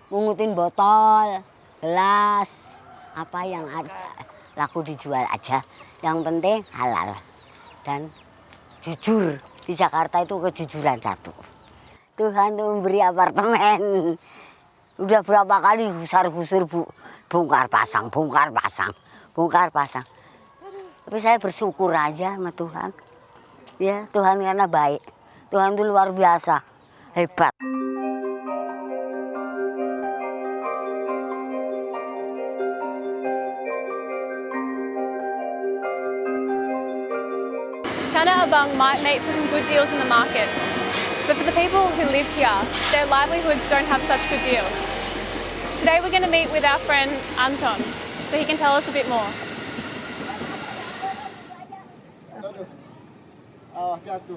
mungutin botol, gelas, apa yang ada laku dijual aja. Yang penting halal dan jujur. Di Jakarta itu kejujuran satu. Tuhan tuh memberi apartemen. Udah berapa kali gusar-gusur bongkar pasang. Tapi saya bersyukur aja sama Tuhan. Ya, Tuhan karena baik. Tuhan itu luar biasa, hebat. Tanah Abang might make for some good deals in the markets, but for the people who live here, their livelihoods don't have such good deals. Today we're going to meet with our friend Anton, so he can tell us a bit more. Jatuh.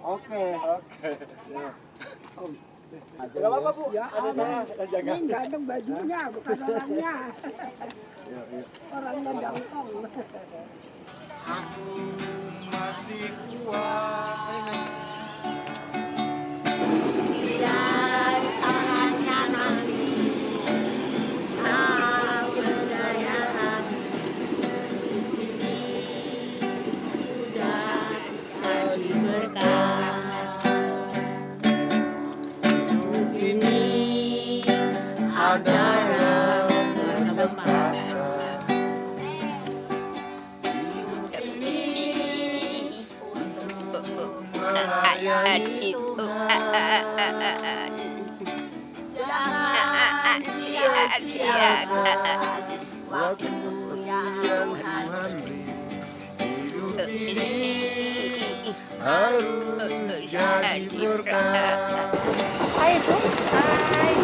Oke. Gak apa-apa Bu. Ya, ini gantung bajunya, bukan orangnya. Orangnya gantong. Aku masih kuat. Adalah kesempatan hidup ini untuk melayani Tuhan. Jangan sia-siakan waktu yang Tuhan beri. Hidup ini harus jadi berkah. Hi, Ibu. Hi.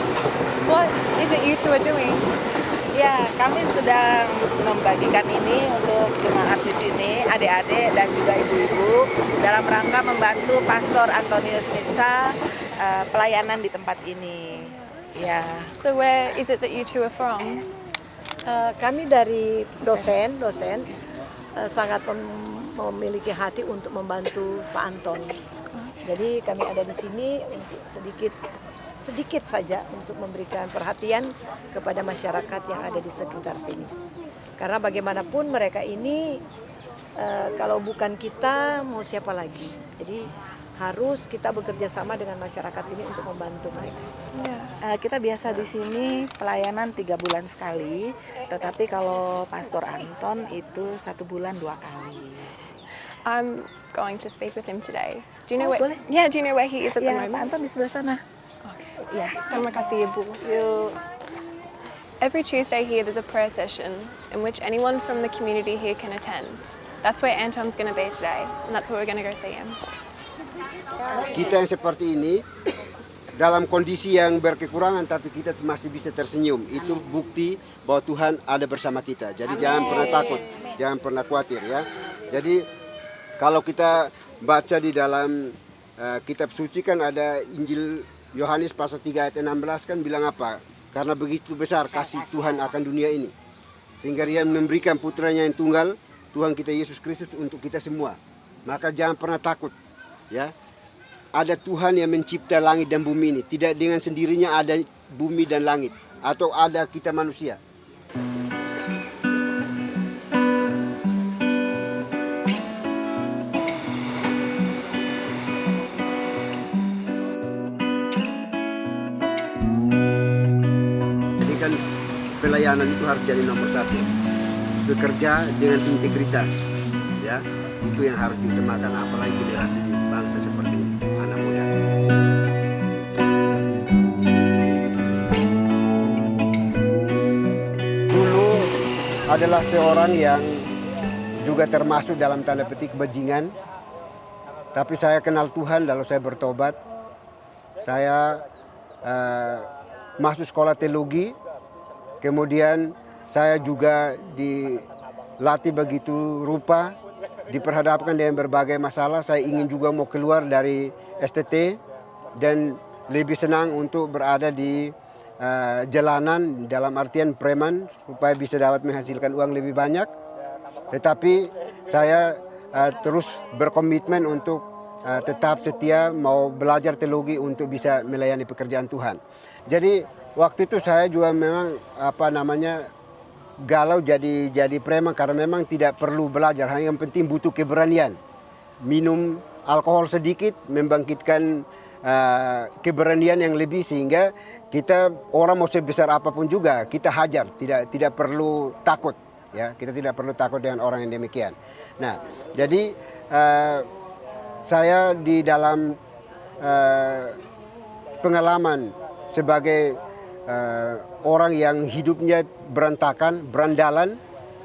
What is it you two are doing? Ya, kami sedang membagikan ini untuk jemaat di sini, adik-adik dan juga ibu-ibu dalam rangka membantu Pastor Antonius Nisa pelayanan di tempat ini. Ya. So where is it that you two are from? Kami dari dosen sangat memiliki hati untuk membantu Pak Anton. Jadi kami ada di sini untuk sedikit saja untuk memberikan perhatian kepada masyarakat yang ada di sekitar sini. Karena bagaimanapun mereka ini kalau bukan kita mau siapa lagi. Jadi harus kita bekerja sama dengan masyarakat sini untuk membantu mereka. Kita biasa di sini pelayanan 3 bulan sekali, tetapi kalau Pastor Anton itu 1 bulan 2 kali. I'm going to speak with him today. Do you know where? Boleh. Yeah, do you know where he is at the Ya, Pak moment? Anton di sebelah sana. Ya, terima kasih Ibu. Every Tuesday here there's a prayer session in which anyone from the community here can attend. That's where Anton's going to be today, and that's where we're going to go see him. Kita yang seperti ini dalam kondisi yang berkekurangan tapi kita masih bisa tersenyum. Itu bukti bahwa Tuhan ada bersama kita. Jadi jangan pernah takut, jangan pernah khawatir ya. Jadi kalau kita baca di dalam kitab suci kan ada Injil Yohanes pasal 3 ayat 16 kan bilang apa? Karena begitu besar kasih Tuhan akan dunia ini. Sehingga dia memberikan putranya yang tunggal, Tuhan kita Yesus Kristus untuk kita semua. Maka jangan pernah takut. Ya. Ada Tuhan yang mencipta langit dan bumi ini. Tidak dengan sendirinya ada bumi dan langit. Atau ada kita manusia. Kan pelayanan itu harus jadi nomor 1. Bekerja dengan integritas, ya itu yang harus diutamakan, apalagi generasi bangsa seperti ini, anak muda. Dulu adalah seorang yang juga termasuk dalam tanda petik bajingan, tapi saya kenal Tuhan lalu saya bertobat. Saya masuk sekolah teologi. Kemudian saya juga dilatih begitu rupa, diperhadapkan dengan berbagai masalah. Saya ingin juga mau keluar dari STT dan lebih senang untuk berada di jalanan dalam artian preman supaya bisa dapat menghasilkan uang lebih banyak. Tetapi saya terus berkomitmen untuk tetap setia mau belajar teologi untuk bisa melayani pekerjaan Tuhan. Jadi waktu itu saya juga memang galau jadi preman karena memang tidak perlu belajar, hanya yang penting butuh keberanian. Minum alkohol sedikit membangkitkan keberanian yang lebih, sehingga kita orang mau sebesar apapun juga kita hajar, tidak perlu takut, ya, kita tidak perlu takut dengan orang yang demikian. Nah, jadi saya di dalam pengalaman sebagai orang yang hidupnya berantakan, berandalan,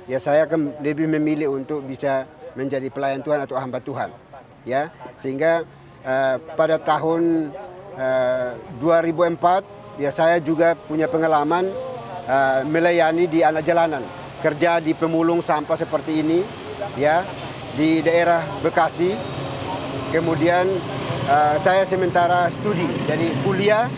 ya saya akan lebih memilih untuk bisa menjadi pelayan Tuhan atau hamba Tuhan, ya, sehingga pada tahun 2004 ya saya juga punya pengalaman melayani di anak jalanan, kerja di pemulung sampah seperti ini, ya, di daerah Bekasi. Kemudian saya sementara studi, jadi kuliah,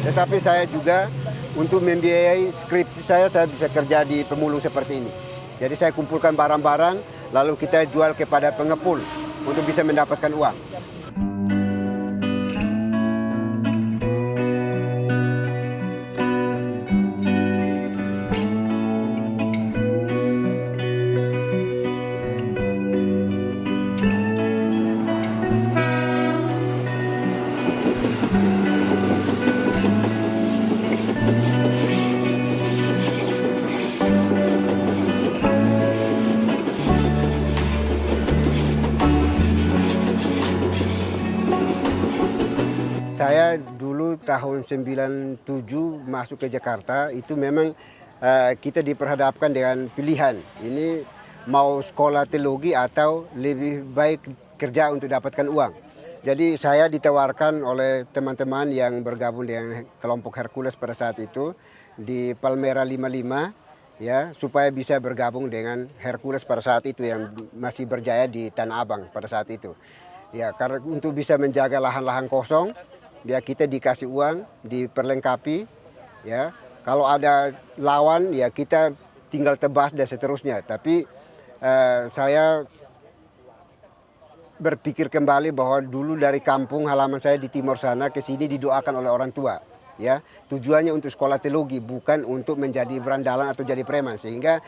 tetapi saya juga untuk membiayai skripsi saya bisa kerja di pemulung seperti ini. Jadi saya kumpulkan barang-barang lalu kita jual kepada pengepul untuk bisa mendapatkan uang. Saya dulu tahun 97 masuk ke Jakarta, itu memang kita diperhadapkan dengan pilihan. Ini mau sekolah teologi atau lebih baik kerja untuk dapatkan uang. Jadi saya ditawarkan oleh teman-teman yang bergabung dengan kelompok Hercules pada saat itu di Palmera 55, ya, supaya bisa bergabung dengan Hercules pada saat itu yang masih berjaya di Tanah Abang pada saat itu. Ya, karena untuk bisa menjaga lahan-lahan kosong, ya kita dikasih uang, diperlengkapi, ya. Kalau ada lawan, ya kita tinggal tebas dan seterusnya. Tapi saya berpikir kembali bahwa dulu dari kampung halaman saya di timur sana ke sini didoakan oleh orang tua, ya. Tujuannya untuk sekolah teologi, bukan untuk menjadi berandalan atau jadi preman. Sehingga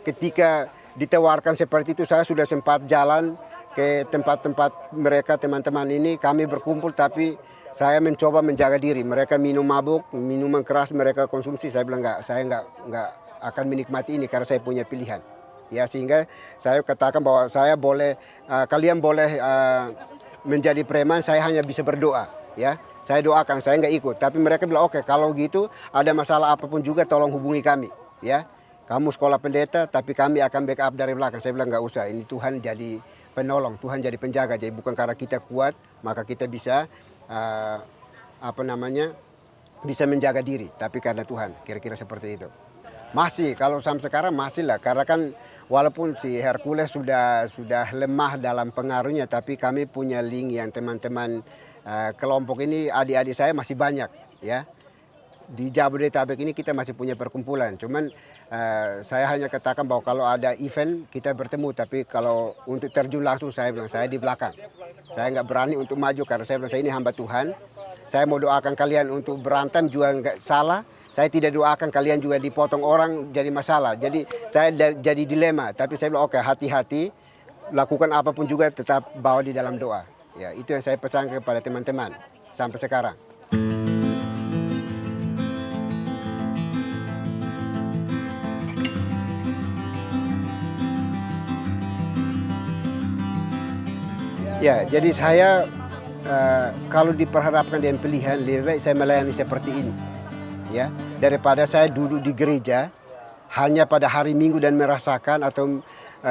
ketika ditawarkan seperti itu, saya sudah sempat jalan ke tempat-tempat mereka, teman-teman ini, kami berkumpul, tapi saya mencoba menjaga diri. Mereka minum mabuk, minuman keras mereka konsumsi. Saya bilang saya enggak akan menikmati ini karena saya punya pilihan. Ya, sehingga saya katakan bahwa saya boleh, kalian boleh menjadi preman, saya hanya bisa berdoa. Ya, saya doakan, saya enggak ikut. Tapi mereka bilang oke, kalau gitu ada masalah apapun juga tolong hubungi kami. Ya, kamu sekolah pendeta, tapi kami akan backup dari belakang. Saya bilang enggak usah. Ini Tuhan jadi penolong, Tuhan jadi penjaga. Jadi bukan karena kita kuat maka kita bisa bisa menjaga diri, tapi karena Tuhan, kira-kira seperti itu. Masih, kalau sampai sekarang masih lah, karena kan walaupun si Hercules sudah lemah dalam pengaruhnya, tapi kami punya link yang teman-teman kelompok ini, adik-adik saya masih banyak, ya. Di Jabodetabek ini kita masih punya perkumpulan, cuman saya hanya katakan bahwa kalau ada event kita bertemu, tapi kalau untuk terjun langsung saya bilang saya di belakang. Saya nggak berani untuk maju karena saya bilang saya ini hamba Tuhan. Saya mau doakan kalian untuk berantem juga nggak salah. Saya tidak doakan kalian juga dipotong orang jadi masalah. Jadi saya jadi dilema. Tapi saya bilang oke, hati-hati, lakukan apapun juga tetap bawa di dalam doa. Ya, itu yang saya pesan kepada teman-teman sampai sekarang. Ya, jadi saya kalau diperhadapkan dengan pilihan, lebih baik saya melayani seperti ini, ya, daripada saya duduk di gereja hanya pada hari Minggu dan merasakan atau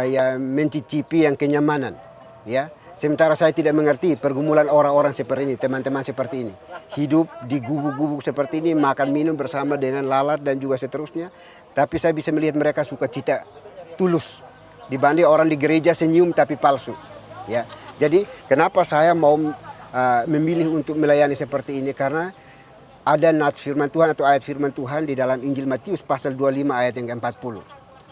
ya mencicipi yang kenyamanan, ya. Sementara saya tidak mengerti pergumulan orang-orang seperti ini, teman-teman seperti ini, hidup di gubuk-gubuk seperti ini, makan minum bersama dengan lalat dan juga seterusnya. Tapi saya bisa melihat mereka sukacita tulus dibanding orang di gereja senyum tapi palsu, ya. Jadi kenapa saya mau memilih untuk melayani seperti ini, karena ada nats firman Tuhan atau ayat firman Tuhan di dalam Injil Matius pasal 25 ayat yang ke-40.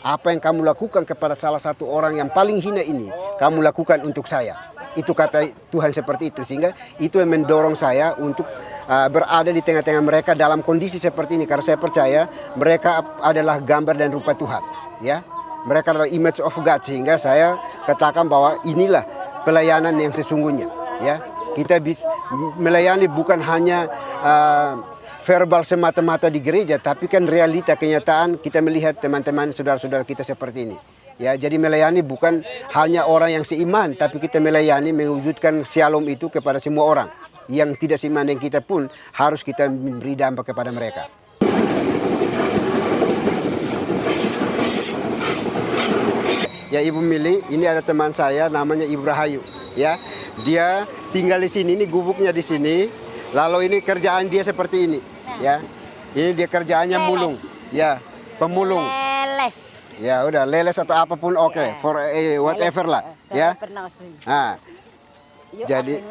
apa yang kamu lakukan kepada salah satu orang yang paling hina ini, kamu lakukan untuk saya. Itu kata Tuhan seperti itu, sehingga itu yang mendorong saya untuk berada di tengah-tengah mereka dalam kondisi seperti ini, karena saya percaya mereka adalah gambar dan rupa Tuhan, ya. Mereka adalah image of God, sehingga saya katakan bahwa inilah pelayanan yang sesungguhnya, ya. Kita bisa melayani bukan hanya verbal semata-mata di gereja, tapi kan realita kenyataan kita melihat teman-teman saudara-saudara kita seperti ini. Ya, jadi melayani bukan hanya orang yang seiman, tapi kita melayani mewujudkan shalom itu kepada semua orang. Yang tidak seiman dengan kita pun harus kita beri dampak kepada mereka. Ya, Ibu Mili, ini ada teman saya namanya Ibu Rahayu. Ya, dia tinggal di sini, ini gubuknya di sini. Lalu ini kerjaan dia seperti ini. Ya, ini dia kerjaannya mulung. Ya, pemulung. Leles. Ya udah, leles atau apapun oke, for whatever lah, ya. Nah, jadi,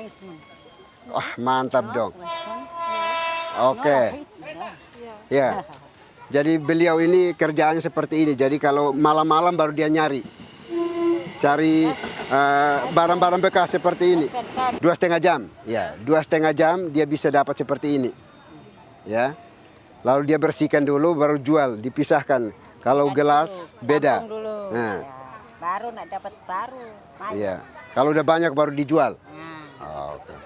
wah mantap dong. Oke, ya. Jadi beliau ini kerjaannya seperti ini. Jadi kalau malam-malam baru dia cari barang-barang bekas seperti ini. 2,5 jam, ya, 2,5 jam dia bisa dapat seperti ini, ya. Lalu dia bersihkan dulu, baru jual, dipisahkan. Kalau gelas beda. Nah. Baru nak dapat baru. Iya. Kalau udah banyak baru dijual. Nah. Oke.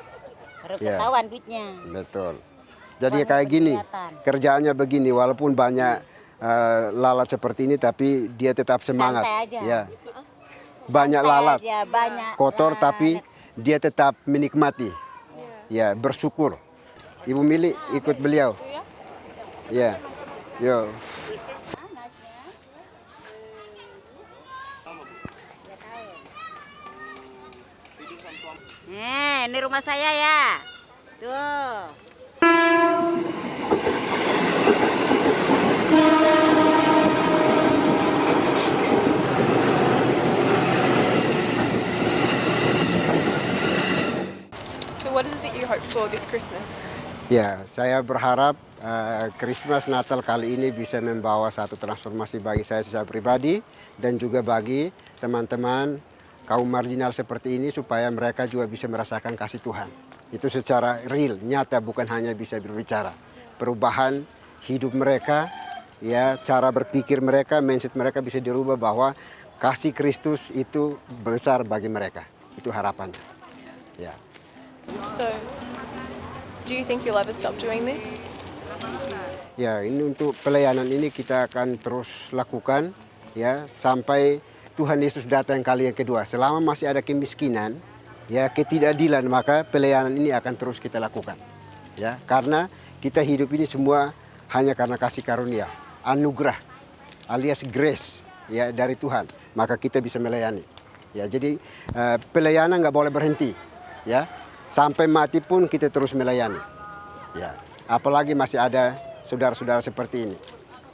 Baru Ya. ketahuan duitnya. Betul. Jadi kayak gini, kerjaannya begini, walaupun banyak lalat seperti ini, tapi dia tetap semangat. Santai aja. Ya. Banyak Santai lalat, aja, banyak kotor, lalat. tapi dia tetap menikmati. Ya, bersyukur. Ibu Mili ikut beliau. Ya. Yo. Ini rumah saya ya. Tuh. So what is it that you hope for this Christmas? Ya, saya berharap Christmas Natal kali ini bisa membawa satu transformasi bagi saya secara pribadi dan juga bagi teman-teman kaum marginal seperti ini, supaya mereka juga bisa merasakan kasih Tuhan. Itu secara real, nyata, bukan hanya bisa berbicara. Perubahan hidup mereka, ya, cara berpikir mereka, mindset mereka bisa dirubah bahwa kasih Kristus itu besar bagi mereka. Itu harapannya. Ya. So, do you think you'll ever stop doing this? Ya, ini untuk pelayanan ini kita akan terus lakukan, ya, sampai Tuhan Yesus datang kali yang kedua. Selama masih ada kemiskinan, ya, ketidakadilan, maka pelayanan ini akan terus kita lakukan. Ya, karena kita hidup ini semua hanya karena kasih karunia, anugerah, alias grace, ya, dari Tuhan. Maka kita bisa melayani. Ya, jadi pelayanan nggak boleh berhenti. Ya, sampai mati pun kita terus melayani. Ya, apalagi masih ada saudara-saudara seperti ini.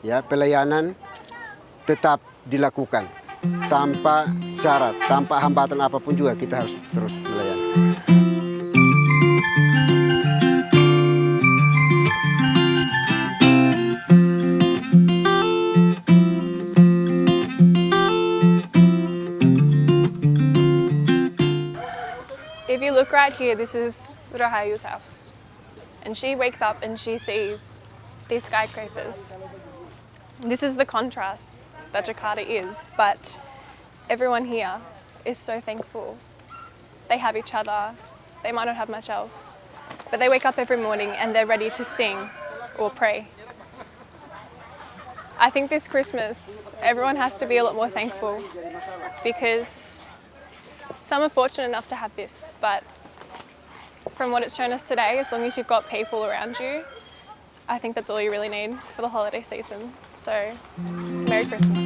Ya, pelayanan tetap dilakukan. Tanpa syarat, tanpa hambatan apapun juga kita harus terus melayani. If you look right here, this is Rahayu's house. And she wakes up and she sees these skyscrapers. This is the contrast that Jakarta is, but everyone here is so thankful. They have each other, they might not have much else, but they wake up every morning and they're ready to sing or pray. I think this Christmas, everyone has to be a lot more thankful, because some are fortunate enough to have this, but from what it's shown us today, as long as you've got people around you, I think that's all you really need for the holiday season. So, Merry Christmas.